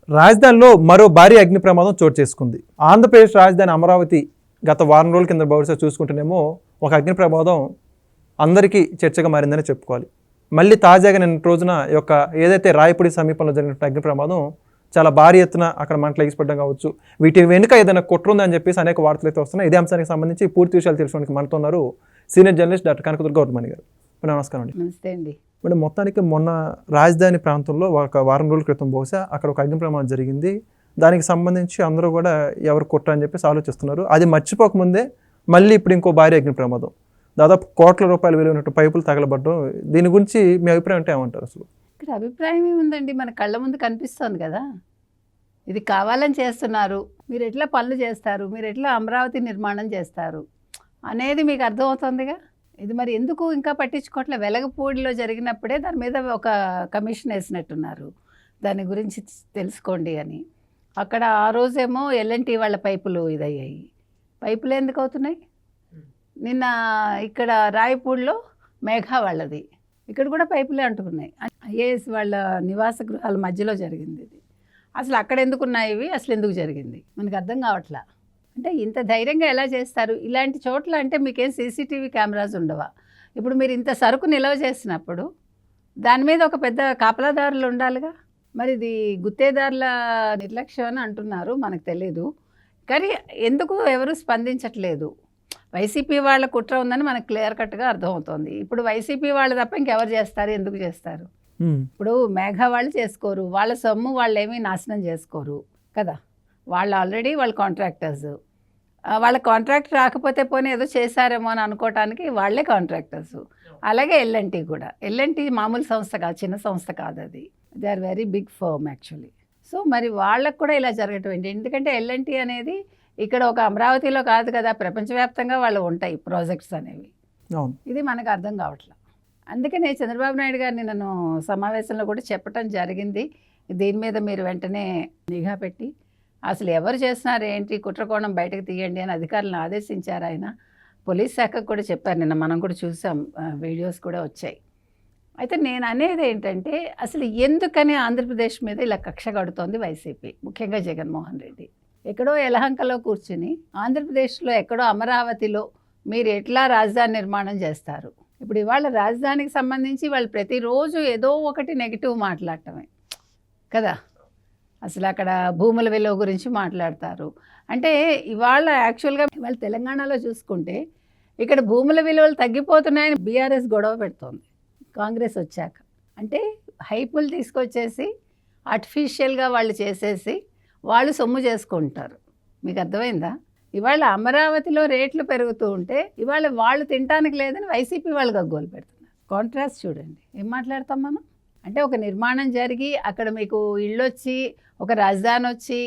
రాజధానిలో మరో భారీ అగ్ని ప్రమాదం చోటు చేసుకుంది. ఆంధ్రప్రదేశ్ రాజధాని అమరావతి గత వారం రోజుల కింద బహుశా చూసుకుంటేనేమో ఒక అగ్ని ప్రమాదం అందరికీ చర్చగా మారిందని చెప్పుకోవాలి. మళ్ళీ తాజాగా నిన్న రోజున యొక్క ఏదైతే రాయపూడి సమీపంలో జరిగిన అగ్ని ప్రమాదం చాలా భారీ ఎత్తున అక్కడ మంటలు ఎగిసిపడడం కావచ్చు, వీటి వెనుక ఏదైనా కుట్ర ఉందని చెప్పేసి అనేక వార్తలు అయితే వస్తున్నాయి. ఇదే అంశానికి సంబంధించి పూర్తి విషయాలు తెలుసుకోవడానికి మనతో ఉన్నారు సీనియర్ జర్నలిస్ట్ డాక్టర్ కనకదుర్గ గౌతమణి గారు. నమస్కారం అండి. నమస్తే అండి. ఇప్పుడు మొత్తానికి మొన్న రాజధాని ప్రాంతంలో ఒక వారం రోజుల క్రితం బహుశా అక్కడ ఒక అగ్ని ప్రమాదం జరిగింది. దానికి సంబంధించి అందరూ కూడా ఎవరు కుట్ర అని చెప్పేసి ఆలోచిస్తున్నారు. అది మర్చిపోకముందే మళ్ళీ ఇప్పుడు ఇంకో భారీ అగ్ని ప్రమాదం, దాదాపు కోట్ల రూపాయలు విలువైనట్టు పైపులు తగలబడ్డం, దీని గురించి మీ అభిప్రాయం అంటే ఏమంటారు? అసలు ఇక్కడ అభిప్రాయం ఏముందండి, మన కళ్ళ ముందు కనిపిస్తుంది కదా, ఇది కావాలని చేస్తున్నారు, మీరు ఎట్లా పనులు చేస్తారు, మీరు ఎట్లా అమరావతి నిర్మాణం చేస్తారు అనేది మీకు అర్థమవుతుందిగా. ఇది మరి ఎందుకు ఇంకా పట్టించుకోవట్లే? వెలగపూడిలో జరిగినప్పుడే దాని మీద ఒక కమిషన్ వేసినట్టున్నారు, దాని గురించి తెలుసుకోండి అని. అక్కడ ఆ రోజేమో ఎల్ఎన్టీ వాళ్ళ పైపులు ఇదయ్యాయి. పైపులు ఎందుకు అవుతున్నాయి? నిన్న ఇక్కడ రాయపూడిలో మేఘా వాళ్ళది, ఇక్కడ కూడా పైపులే అంటుకున్నాయి. ఐఏఎస్ వాళ్ళ నివాస గృహాల మధ్యలో జరిగింది ఇది. అసలు అక్కడ ఎందుకున్నాయి ఇవి, అసలు ఎందుకు జరిగింది మనకు అర్థం కావట్లా. అంటే ఇంత ధైర్యంగా ఎలా చేస్తారు ఇలాంటి చోట్ల? అంటే మీకేం సీసీటీవీ కెమెరాస్ ఉండవా? ఇప్పుడు మీరు ఇంత సరుకు నిల్వ చేసినప్పుడు దాని మీద ఒక పెద్ద కాపలాదారులు ఉండాలిగా. మరి ఇది గుత్తేదారుల నిర్లక్ష్యం అని అంటున్నారు, మనకు తెలీదు. కానీ ఎందుకు ఎవరు స్పందించట్లేదు? వైసీపీ వాళ్ళ కుట్ర ఉందని మనకు క్లియర్ కట్గా అర్థమవుతుంది. ఇప్పుడు వైసీపీ వాళ్ళు తప్ప ఇంకెవరు చేస్తారు? ఎందుకు చేస్తారు? ఇప్పుడు మేఘా వాళ్ళు చేసుకోరు, వాళ్ళ సొమ్ము వాళ్ళు ఏమీ నాశనం చేసుకోరు కదా. వాళ్ళు ఆల్రెడీ వాళ్ళ కాంట్రాక్టర్స్, వాళ్ళ కాంట్రాక్ట్ రాకపోతే పోనీ ఏదో చేశారేమో అని అనుకోవటానికి వాళ్ళే కాంట్రాక్టర్స్. అలాగే ఎల్ఎన్టీ కూడా, ఎల్ఎన్టీ మామూలు సంస్థ కాదు, చిన్న సంస్థ కాదు, అది they are very big firm actually. So మరి వాళ్ళకు కూడా ఇలా జరగటం ఏంటి? ఎందుకంటే ఎల్ఎన్టీ అనేది ఇక్కడ ఒక అమరావతిలో కాదు కదా, ప్రపంచవ్యాప్తంగా వాళ్ళు ఉంటాయి ప్రాజెక్ట్స్ అనేవి. ఇది మనకు అర్థం కావట్లేదు. అందుకనే చంద్రబాబు నాయుడు గారిని నన్ను సమావేశంలో కూడా చెప్పడం జరిగింది, దీని మీద మీరు వెంటనే నిఘా పెట్టి అసలు ఎవరు చేస్తున్నారు ఏంటి, కుట్రకోణం బయటకు తీయండి అని అధికారులను ఆదేశించారు ఆయన. పోలీస్ శాఖకు కూడా చెప్పారు, నిన్న మనం కూడా చూసాం, వీడియోస్ కూడా వచ్చాయి. అయితే నేను అనేది ఏంటంటే, అసలు ఎందుకని ఆంధ్రప్రదేశ్ మీద ఇలా కక్ష కడుతోంది వైసీపీ, ముఖ్యంగా జగన్మోహన్ రెడ్డి. ఎక్కడో యలహంకలో కూర్చుని ఆంధ్రప్రదేశ్లో ఎక్కడో అమరావతిలో మీరు ఎట్లా రాజధాని నిర్మాణం చేస్తారు? ఇప్పుడు ఇవాళ రాజధానికి సంబంధించి వాళ్ళు ప్రతిరోజు ఏదో ఒకటి నెగిటివ్ మాట్లాడటమే కదా. అసలు అక్కడ భూముల విలువ గురించి మాట్లాడతారు. అంటే ఇవాళ యాక్చువల్గా ఇవాళ తెలంగాణలో చూసుకుంటే ఇక్కడ భూముల విలువలు తగ్గిపోతున్నాయని బీఆర్ఎస్ గొడవ పెడుతోంది కాంగ్రెస్ వచ్చాక. అంటే హైపులు తీసుకొచ్చేసి ఆర్టిఫిషియల్గా వాళ్ళు చేసేసి వాళ్ళు సొమ్ము చేసుకుంటారు. మీకు అర్థమైందా? ఇవాళ అమరావతిలో రేట్లు పెరుగుతూ ఉంటే ఇవాళ వాళ్ళు తినడానికి లేదని వైసీపీ వాళ్ళు గగ్గోలు పెడుతున్నారు. కాంట్రాస్ట్ చూడండి, ఏం మాట్లాడతాం మనం. అంటే ఒక నిర్మాణం జరిగి అక్కడ మీకు ఇళ్ళు వచ్చి ఒక రాజధాని వచ్చి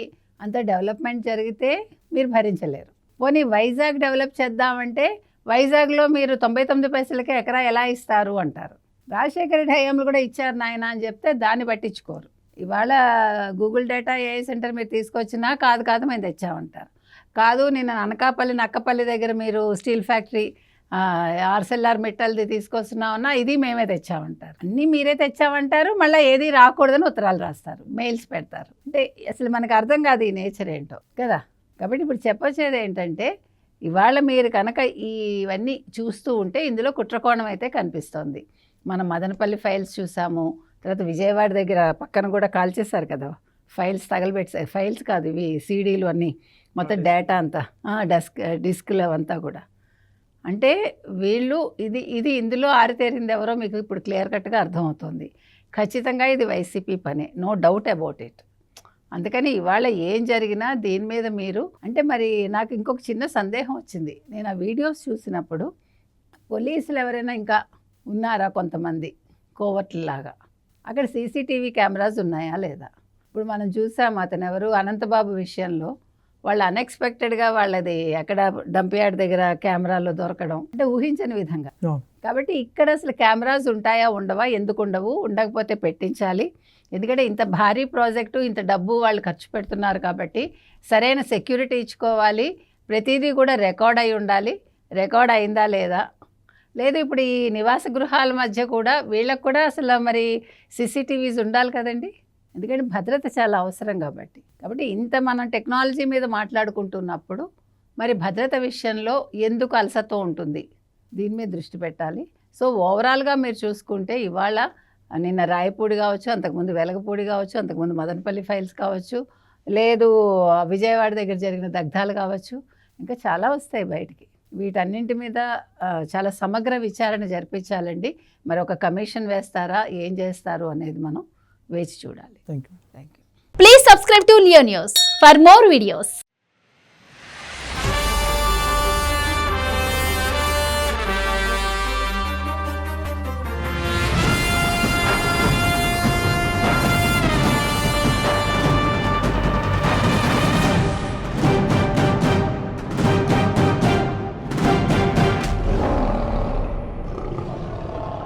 అంత డెవలప్మెంట్ జరిగితే మీరు భరించలేరు. పోనీ వైజాగ్ డెవలప్ చేద్దామంటే వైజాగ్లో మీరు 99 పైసలకే ఎకరా ఎలా ఇస్తారు అంటారు. రాజశేఖర రెడ్డి హయాంలో కూడా ఇచ్చారు నాయన అని చెప్తే దాన్ని పట్టించుకోరు. ఇవాళ గూగుల్ డేటా ఏఐ సెంటర్ మీరు తీసుకొచ్చినా కాదు మేము తెచ్చామంటారు. కాదు నేను అనకాపల్లి నక్కపల్లి దగ్గర మీరు స్టీల్ ఫ్యాక్టరీ ఆర్సెల్ఆర్ మెటల్ది తీసుకొస్తున్నామన్నా ఇది మేమే తెచ్చామంటారు. అన్నీ మీరే తెచ్చామంటారు, మళ్ళీ ఏది రాకూడదని ఉత్తరాలు రాస్తారు, మెయిల్స్ పెడతారు. అంటే అసలు మనకు అర్థం కాదు ఈ నేచర్ ఏంటో కదా. కాబట్టి ఇప్పుడు చెప్పొచ్చేది ఏంటంటే, ఇవాళ మీరు కనుక ఇవన్నీ చూస్తూ ఉంటే ఇందులో కుట్రకోణం అయితే కనిపిస్తుంది. మనం మదనపల్లి ఫైల్స్ చూసాము, తర్వాత విజయవాడ దగ్గర పక్కన కూడా కాల్ చేశారు కదా, ఫైల్స్ తగలబెట్టారు. ఫైల్స్ కాదు ఇవి, సీడీలు అన్నీ, మొత్తం డేటా అంతా డిస్క్లు అవంతా కూడా. అంటే వీళ్ళు ఇది ఇందులో ఆరితేరింది ఎవరో మీకు ఇప్పుడు క్లియర్ కట్గా అర్థమవుతుంది. ఖచ్చితంగా ఇది వైసీపీ పనే, నో డౌట్ అబౌట్ ఇట్. అందుకని ఇవాళ ఏం జరిగినా దీని మీద మీరు అంటే మరి నాకు ఇంకొక చిన్న సందేహం వచ్చింది. నేను ఆ వీడియోస్ చూసినప్పుడు పోలీసులు ఎవరైనా ఇంకా ఉన్నారా కొంతమంది కోవర్ట్లాగా? అక్కడ సీసీటీవీ కెమెరాస్ ఉన్నాయా లేదా? ఇప్పుడు మనం చూసాం అతను ఎవరు, అనంతబాబు విషయంలో వాళ్ళు అన్ఎక్స్పెక్టెడ్గా వాళ్ళది అక్కడ డంప్యార్డ్ దగ్గర కెమెరాలో దొరకడం అంటే ఊహించని విధంగా. కాబట్టి ఇక్కడ అసలు కెమెరాస్ ఉంటాయా ఉండవా? ఎందుకు ఉండవు? ఉండకపోతే పెట్టించాలి. ఎందుకంటే ఇంత భారీ ప్రాజెక్టు, ఇంత డబ్బు వాళ్ళు ఖర్చు పెడుతున్నారు కాబట్టి సరైన సెక్యూరిటీ ఇచ్చుకోవాలి. ప్రతిదీ కూడా రికార్డ్ అయి ఉండాలి. రికార్డ్ అయిందా లేదా? లేదు ఇప్పుడు ఈ నివాస గృహాల మధ్య కూడా వీళ్ళకు కూడా అసలు మరి సీసీటీవీస్ ఉండాలి కదండి. ఎందుకంటే భద్రత చాలా అవసరం కాబట్టి ఇంత మనం టెక్నాలజీ మీద మాట్లాడుకుంటున్నప్పుడు మరి భద్రత విషయంలో ఎందుకు అలసత్వం ఉంటుంది, దీని మీద దృష్టి పెట్టాలి. సో ఓవరాల్గా మీరు చూసుకుంటే ఇవాళ నిన్న రాయపూడి కావచ్చు, అంతకుముందు వెలగపూడి కావచ్చు, అంతకుముందు మదనపల్లి ఫైల్స్ కావచ్చు, లేదు విజయవాడ దగ్గర జరిగిన దగ్ధాలు కావచ్చు, ఇంకా చాలా వస్తాయి బయటికి. వీటన్నింటి మీద చాలా సమగ్ర విచారణ జరిపించాలండి. మరి ఒక కమిషన్ వేస్తారా, ఏం చేస్తారు అనేది మనం వేచి చూడాలి. Thank you. Thank you. Please subscribe to Leo News for more videos.